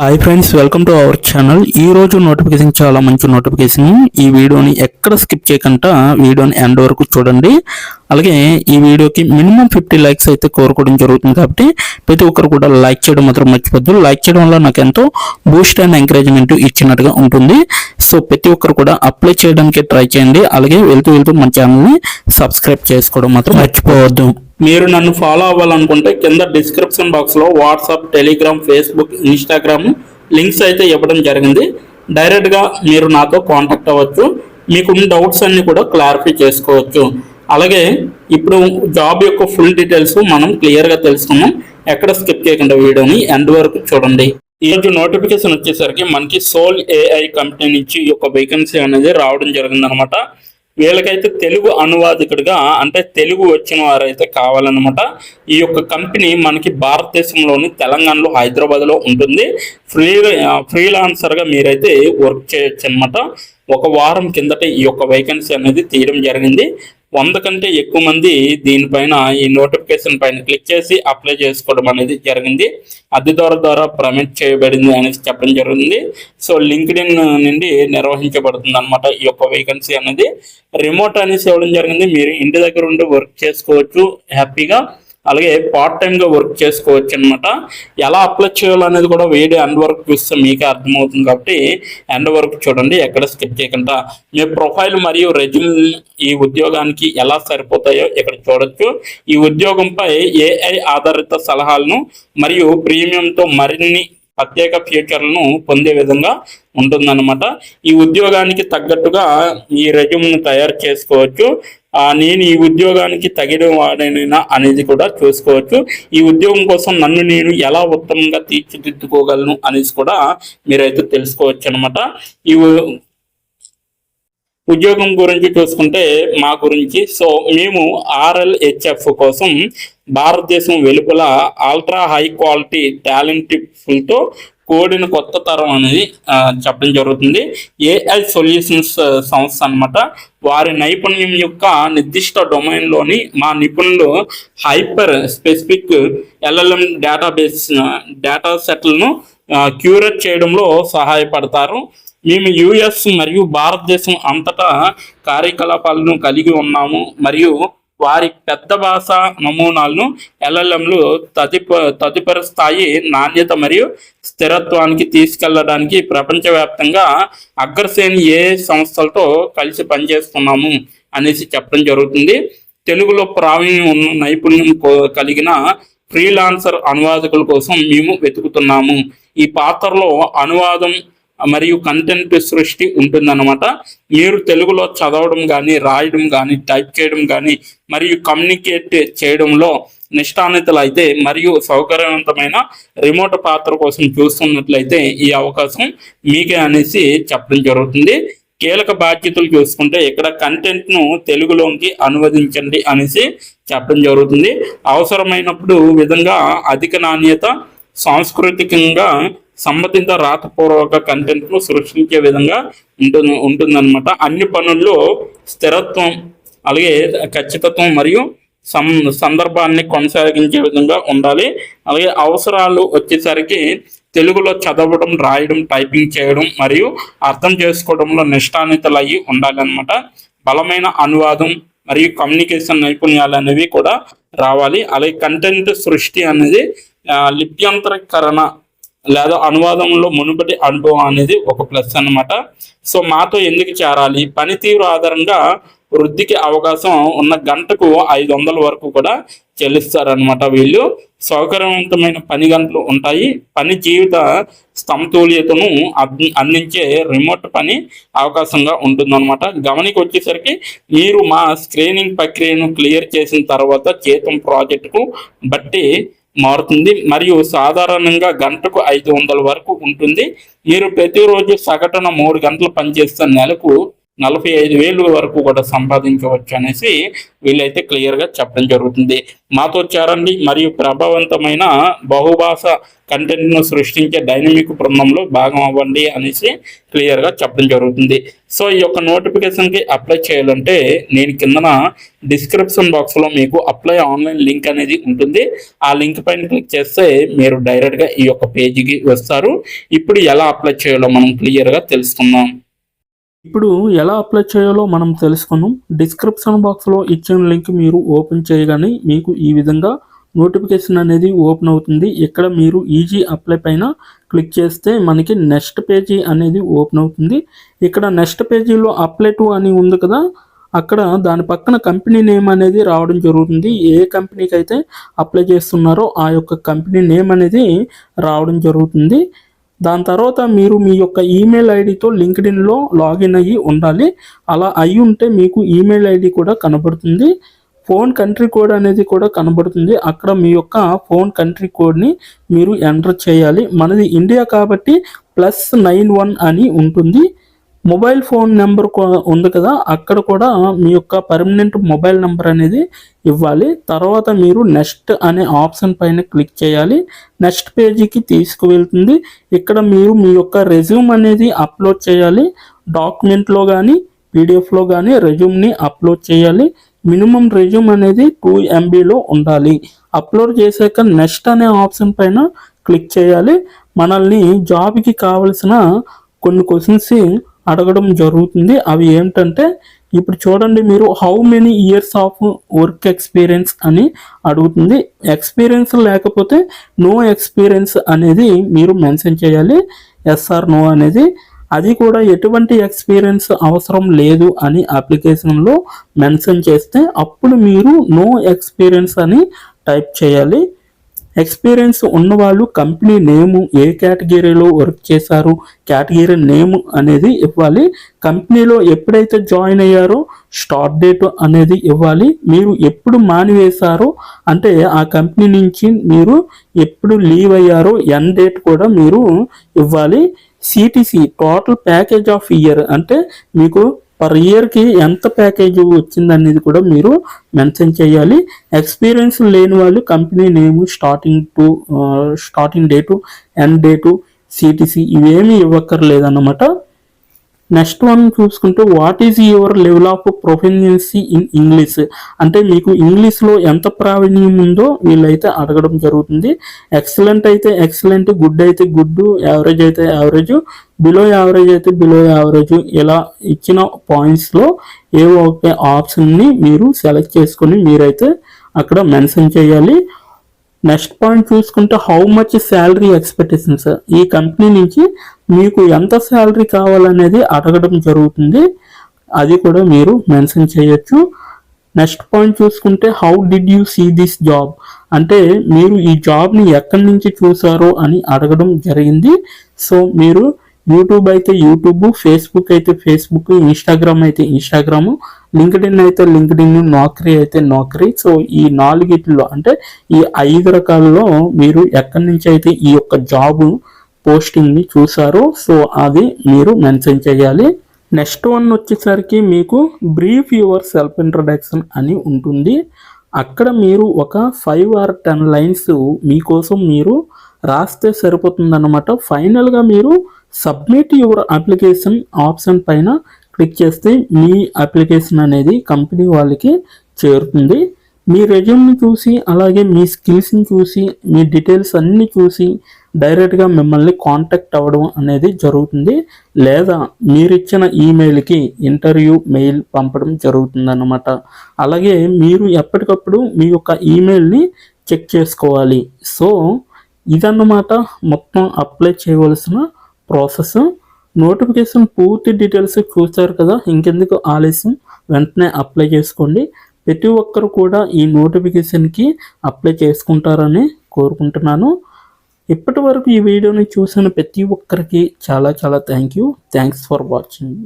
Hi friends, welcome to our channel. ఈ రోజు notification చాలా మంచి నోటిఫికేషన్. ఈ వీడియోని ఎక్కడ స్కిప్ చేయకుండా వీడియోని ఎండ్ వరకు చూడండి. అలాగే ఈ వీడియోకి మినిమం 50 లైక్స్ అయితే కోరుకోవడం జరుగుతుంది. కాబట్టి ప్రతి ఒక్కరు కూడా లైక్ చేయడం మాత్రం మర్చిపోద్దు. లైక్ చేయడం వల్ల నాకు ఎంతో బూస్ట్ అండ్ ఎంకరేజ్మెంట్ ఇచ్చినట్టుగా ఉంటుంది. సో ప్రతి ఒక్కరు కూడా అప్లై చేయడానికి ట్రై చేయండి. అలాగే వెళ్తూ మన ఛానల్ని సబ్స్క్రైబ్ చేసుకోవడం మాత్రం మర్చిపోవద్దు. మీరు నన్ను ఫాలో అవ్వాలనుకుంటే కింద డిస్క్రిప్షన్ బాక్స్లో WhatsApp, Telegram, Facebook, Instagram links అయితే ఇవ్వడం జరిగింది. డైరెక్ట్గా మీరు నాతో కాంటాక్ట్ అవ్వచ్చు. మీకున్న డౌట్స్ అన్ని కూడా క్లారిఫై చేసుకోవచ్చు. అలాగే ఇప్పుడు జాబ్ యొక్క ఫుల్ డీటెయిల్స్ మనం క్లియర్గా తెలుసుకున్నాం. ఎక్కడ స్కిప్ చేయకుండా వీడియోని ఎండ్ వరకు చూడండి. ఈరోజు నోటిఫికేషన్ వచ్చేసరికి మనకి సోల్ ఏఐ కంపెనీ నుంచి ఒక వేకెన్సీ అనేది రావడం జరిగిందనమాట. వీళ్ళకైతే తెలుగు అనువాదకుడిగా అంటే తెలుగు వచ్చిన వారైతే కావాలన్నమాట. ఈ యొక్క కంపెనీ మనకి భారతదేశంలోని తెలంగాణలో హైదరాబాద్లో ఉంటుంది. ఫ్రీలాన్సర్గా మీరైతే వర్క్ చేయొచ్చు అనమాట. ఒక వారం కిందట ఈ యొక్క వేకెన్సీ అనేది తీయడం జరిగింది. 100 కంటే ఎక్కువ మంది దీనిపైన ఈ నోటిఫికేషన్ పైన క్లిక్ చేసి అప్లై చేసుకోవడం అనేది జరిగింది. అది ద్వారా ప్రమోట్ చేయబడింది అనేసి చెప్పడం జరిగింది. సో లింక్డ్ఇన్ నుండి నిర్వహించబడుతుంది అనమాట. ఈ యొక్క వేకెన్సీ అనేది రిమోట్ అనేసి ఇవ్వడం జరిగింది. మీరు ఇంటి దగ్గర ఉండి వర్క్ చేసుకోవచ్చు హ్యాపీగా. అలాగే పార్ట్ టైంగా వర్క్ చేసుకోవచ్చు అనమాట. ఎలా అప్లై చేయాలనేది కూడా వీడియో ఎండ్ వరకు చూస్తే మీకే అర్థమవుతుంది. కాబట్టి ఎండ్ వరకు చూడండి, ఎక్కడ స్కిప్ చేయకుండా. మీ ప్రొఫైల్ మరియు రెజ్యూమ్ ఈ ఉద్యోగానికి ఎలా సరిపోతాయో ఇక్కడ చూడొచ్చు. ఈ ఉద్యోగంపై ఏఐ ఆధారిత సలహాలను మరియు ప్రీమియంతో మరిన్ని ప్రత్యేక ఫ్యూచర్లను పొందే విధంగా ఉంటుందన్నమాట. ఈ ఉద్యోగానికి తగ్గట్టుగా ఈ రెజ్యూమ్ను తయారు చేసుకోవచ్చు. నేను ఈ ఉద్యోగానికి తగిన వాడైనా అనేది కూడా చూసుకోవచ్చు. ఈ ఉద్యోగం కోసం నన్ను నేను ఎలా ఉత్తమంగా తీర్చిదిద్దుకోగలను అనేసి కూడా మీరైతే తెలుసుకోవచ్చు అనమాట. ఈ ఉద్యోగం గురించి చూసుకుంటే మా గురించి, సో మేము RLHF కోసం భారతదేశం వెలుపల అల్ట్రా హై క్వాలిటీ టాలెంట్ ఫుల్తో కోడిన కొత్త తరం అనేది చెప్పడం జరుగుతుంది. ఏఐ సొల్యూషన్స్ సంస్థ అనమాట. వారి నైపుణ్యం యొక్క నిర్దిష్ట డొమైన్లోని మా నిపుణులు హైపర్ స్పెసిఫిక్ LLM డేటా సెట్లను క్యూరేట్ చేయడంలో సహాయపడతారు. మేము US మరియు భారతదేశం అంతటా కార్యకలాపాలను కలిగి ఉన్నాము మరియు వారి పెద్ద భాష నమూనాలను LLMలు తదుపరి స్థాయి నాణ్యత మరియు స్థిరత్వానికి తీసుకెళ్లడానికి ప్రపంచవ్యాప్తంగా అగ్రశ్రేణి AI సంస్థలతో కలిసి పనిచేస్తున్నాము అనేసి చెప్పడం జరుగుతుంది. తెలుగులో ప్రావీణ్యం ఉన్న నైపుణ్యం కలిగిన ఫ్రీలాన్సర్ అనువాదకుల కోసం మేము వెతుకుతున్నాము. ఈ పాత్రలో అనువాదం మరియు కంటెంట్ సృష్టి ఉంటుందన్నమాట. మీరు తెలుగులో చదవడం కానీ, రాయడం కానీ, టైప్ చేయడం కానీ మరియు కమ్యూనికేట్ చేయడంలో నిష్ణాతులు అయితే మరియు సౌకర్యవంతమైన రిమోట్ పాత్ర కోసం చూస్తున్నట్లయితే ఈ అవకాశం మీకే అనేసి చెప్పడం జరుగుతుంది. కీలక బాధ్యతలు చూసుకుంటే ఇక్కడ కంటెంట్ను తెలుగులోకి అనువదించండి అనేసి చెప్పడం జరుగుతుంది. అవసరమైనప్పుడు విధంగా అధిక నాణ్యత, సాంస్కృతికంగా సంబంధిత రాతపూర్వక కంటెంట్ను సృష్టించే విధంగా ఉంటుందన్నమాట. అన్ని పనుల్లో స్థిరత్వం, అలాగే ఖచ్చితత్వం మరియు సందర్భాన్ని కొనసాగించే విధంగా ఉండాలి. అలాగే అవసరాలు వచ్చేసరికి తెలుగులో చదవడం, రాయడం, టైపింగ్ చేయడం మరియు అర్థం చేసుకోవడంలో నిష్ణాతులు అయ్యి ఉండాలన్నమాట. బలమైన అనువాదం మరియు కమ్యూనికేషన్ నైపుణ్యాలు అనేవి కూడా రావాలి. అలాగే కంటెంట్ సృష్టి అనేది లిప్యంతరీకరణ లేదా అనువాదంలో మునుపటి అనుభవం అనేది ఒక ప్లస్ అన్నమాట. సో మాతో ఎందుకు చేరాలి? పనితీరు ఆధారంగా వృద్ధికి అవకాశం ఉన్న గంటకు 500 వరకు కూడా చెల్లిస్తారనమాట. వీళ్ళు సౌకర్యవంతమైన పని గంటలు ఉంటాయి. పని జీవిత సమతుల్యతను అందించే రిమోట్ పని అవకాశంగా ఉంటుందన్నమాట. గమనికి వచ్చేసరికి మీరు మా స్క్రీనింగ్ ప్రక్రియను క్లియర్ చేసిన తర్వాత జీతం ప్రాజెక్టుకు బట్టి మారుతుంది మరియు సాధారణంగా గంటకు 500 వరకు ఉంటుంది. మీరు ప్రతిరోజు సగటున 3 గంటలు పనిచేస్తే నెలకు 45,000 వరకు కూడా సంపాదించవచ్చు అనేసి వీళ్ళైతే క్లియర్గా చెప్పడం జరుగుతుంది. మాతో చేరండి మరియు ప్రభావవంతమైన బహుభాష కంటెంట్ను సృష్టించే డైనమిక్ బృందంలో భాగం అవ్వండి అనేసి క్లియర్గా చెప్పడం జరుగుతుంది. సో ఈ యొక్క నోటిఫికేషన్కి అప్లై చేయాలంటే నేను కిందన డిస్క్రిప్షన్ బాక్స్లో మీకు అప్లై ఆన్లైన్ లింక్ అనేది ఉంటుంది. ఆ లింక్ పైన క్లిక్ చేస్తే మీరు డైరెక్ట్గా ఈ యొక్క పేజీకి వస్తారు. ఇప్పుడు ఎలా అప్లై చేయాలో మనం క్లియర్గా తెలుసుకుందాం. ఇప్పుడు ఎలా అప్లై చేయాలో మనం తెలుసుకున్నాం. డిస్క్రిప్షన్ బాక్స్లో ఇచ్చిన లింక్ మీరు ఓపెన్ చేయగానే మీకు ఈ విధంగా నోటిఫికేషన్ అనేది ఓపెన్ అవుతుంది. ఇక్కడ మీరు ఈజీ అప్లై పైన క్లిక్ చేస్తే మనకి నెక్స్ట్ పేజీ అనేది ఓపెన్ అవుతుంది. ఇక్కడ నెక్స్ట్ పేజీలో అప్లై టు అని ఉంది కదా, అక్కడ దాని పక్కన కంపెనీ నేమ్ అనేది రావడం జరుగుతుంది. ఏ కంపెనీకి అయితే అప్లై చేస్తున్నారో ఆ యొక్క కంపెనీ నేమ్ అనేది రావడం జరుగుతుంది. దాని తర్వాత మీరు మీ యొక్క ఈమెయిల్ ఐడితో లింక్డ్ఇన్లో లాగిన్ అయ్యి ఉండాలి. అలా అయి ఉంటే మీకు ఈమెయిల్ ఐడి కూడా కనబడుతుంది. ఫోన్ కంట్రీ కోడ్ అనేది కూడా కనబడుతుంది. అక్కడ మీ యొక్క ఫోన్ కంట్రీ కోడ్ని మీరు ఎంటర్ చేయాలి. మనది ఇండియా కాబట్టి +91 అని ఉంటుంది. మొబైల్ ఫోన్ నెంబర్ ఉంది కదా, అక్కడ కూడా మీ యొక్క పర్మనెంట్ మొబైల్ నెంబర్ అనేది ఇవ్వాలి. తర్వాత మీరు నెక్స్ట్ అనే ఆప్షన్ పైన క్లిక్ చేయాలి. నెక్స్ట్ పేజీకి తీసుకువెళ్తుంది. ఇక్కడ మీరు మీ యొక్క రెజ్యూమ్ అనేది అప్లోడ్ చేయాలి. డాక్యుమెంట్లో కానీ పీడిఎఫ్లో కానీ రెజ్యూమ్ని అప్లోడ్ చేయాలి. మినిమం రెజ్యూమ్ అనేది 2 MBలో ఉండాలి. అప్లోడ్ చేశాక నెక్స్ట్ అనే ఆప్షన్ పైన క్లిక్ చేయాలి. మనల్ని జాబ్కి కావలసిన కొన్ని క్వశ్చన్స్ అడగడం జరుగుతుంది. అవి ఏంటంటే ఇప్పుడు చూడండి, మీరు how many years of work experience అని అడుగుతుంది. ఎక్స్పీరియన్స్ లేకపోతే నో ఎక్స్పీరియన్స్ అనేది మీరు మెన్షన్ చేయాలి. ఎస్ ఆర్ నో అనేది. అది కూడా ఎటువంటి ఎక్స్పీరియన్స్ అవసరం లేదు అని అప్లికేషన్లో మెన్షన్ చేస్తే అప్పుడు మీరు నో ఎక్స్పీరియన్స్ అని టైప్ చేయాలి. ఎక్స్పీరియన్స్ ఉన్నవాళ్ళు కంపెనీ నేము, ఏ కేటగిరీలో వర్క్ చేశారు, కేటగిరీ నేమ్ అనేది ఇవ్వాలి. కంపెనీలో ఎప్పుడైతే జాయిన్ అయ్యారో స్టార్ట్ డేట్ అనేది ఇవ్వాలి. మీరు ఎప్పుడు మానివేశారో అంటే ఆ కంపెనీ నుంచి మీరు ఎప్పుడు లీవ్ అయ్యారో ఎండ్ డేట్ కూడా మీరు ఇవ్వాలి. CTC total package of year అంటే మీకు పర్ ఇయర్కి ఎంత ప్యాకేజ్ వచ్చిందనేది కూడా మీరు మెన్షన్ చేయాలి. ఎక్స్పీరియన్స్ లేని వాళ్ళు company name, starting date, end date, CTC ఇవేమీ ఇవ్వక్కర్లేదన్నమాట. నెక్స్ట్ వన్ చూసుకుంటే what is your level of proficiency in English అంటే మీకు ఇంగ్లీష్లో ఎంత ప్రావీణ్యం ఉందో వీళ్ళైతే అడగడం జరుగుతుంది. ఎక్సలెంట్ అయితే ఎక్సలెంట్, గుడ్ అయితే గుడ్, యావరేజ్ అయితే యావరేజ్, బిలో యావరేజ్ అయితే బిలో యావరేజ్, ఇలా ఇచ్చిన పాయింట్స్లో ఏవో ఒక ఆప్షన్ని మీరు సెలెక్ట్ చేసుకొని మీరైతే అక్కడ మెన్షన్ చేయాలి. నెక్స్ట్ పాయింట్ చూసుకుంటే హౌ మచ్ శాలరీ ఎక్స్పెక్టేషన్స్, ఈ కంపెనీ నుంచి మీకు ఎంత శాలరీ కావాలనేది అడగడం జరుగుతుంది. అది కూడా మీరు మెన్షన్ చేయొచ్చు. నెక్స్ట్ పాయింట్ చూసుకుంటే how did you see this job అంటే మీరు ఈ జాబ్ని ఎక్కడి నుంచి చూసారో అని అడగడం జరిగింది. సో మీరు యూట్యూబ్ అయితే యూట్యూబ్, ఫేస్బుక్ అయితే ఫేస్బుక్, ఇన్స్టాగ్రామ్ అయితే ఇన్స్టాగ్రామ్, లింక్డ్ఇన్ అయితే లింక్డ్ఇన్, నౌకరీ అయితే నౌకరీ. సో ఈ 4 అంటే ఈ 5 రకాలలో మీరు ఎక్కడి నుంచి అయితే ఈ యొక్క జాబ్ పోస్టింగ్ని చూసారో సో అది మీరు మెన్షన్ చేయాలి. నెక్స్ట్ వన్ వచ్చేసరికి మీకు బ్రీఫ్ యువర్ సెల్ఫ్ ఇంట్రడక్షన్ అని ఉంటుంది. అక్కడ మీరు ఒక 5 or 10 లైన్స్ మీకోసం మీరు రాస్తే సరిపోతుందన్నమాట. ఫైనల్గా మీరు సబ్మిట్ యువర్ అప్లికేషన్ ఆప్షన్ పైన క్లిక్ చేస్తే మీ అప్లికేషన్ అనేది కంపెనీ వాళ్ళకి చేరుతుంది. మీ రెజ్యూమ్ని చూసి అలాగే మీ స్కిల్స్ని చూసి మీ డీటెయిల్స్ అన్నీ చూసి డైరెక్ట్గా మిమ్మల్ని కాంటాక్ట్ అవ్వడం అనేది జరుగుతుంది. లేదా మీరిచ్చిన ఈమెయిల్కి ఇంటర్వ్యూ మెయిల్ పంపడం జరుగుతుందన్నమాట. అలాగే మీరు ఎప్పటికప్పుడు మీ యొక్క ఈమెయిల్ని చెక్ చేసుకోవాలి. సో ఇదన్నమాట మొత్తం అప్లై చేయవలసిన ప్రాసెస్. నోటిఫికేషన్ పూర్తి డీటెయిల్స్ చూస్తారు కదా, ఇంకెందుకు ఆలస్యం, వెంటనే అప్లై చేసుకోండి. ప్రతి ఒక్కరు కూడా ఈ నోటిఫికేషన్కి అప్లై చేసుకుంటారని కోరుకుంటున్నాను. ఇప్పటి వరకు ఈ వీడియోని చూసిన ప్రతి ఒక్కరికి చాలా థ్యాంక్స్ ఫర్ వాచింగ్.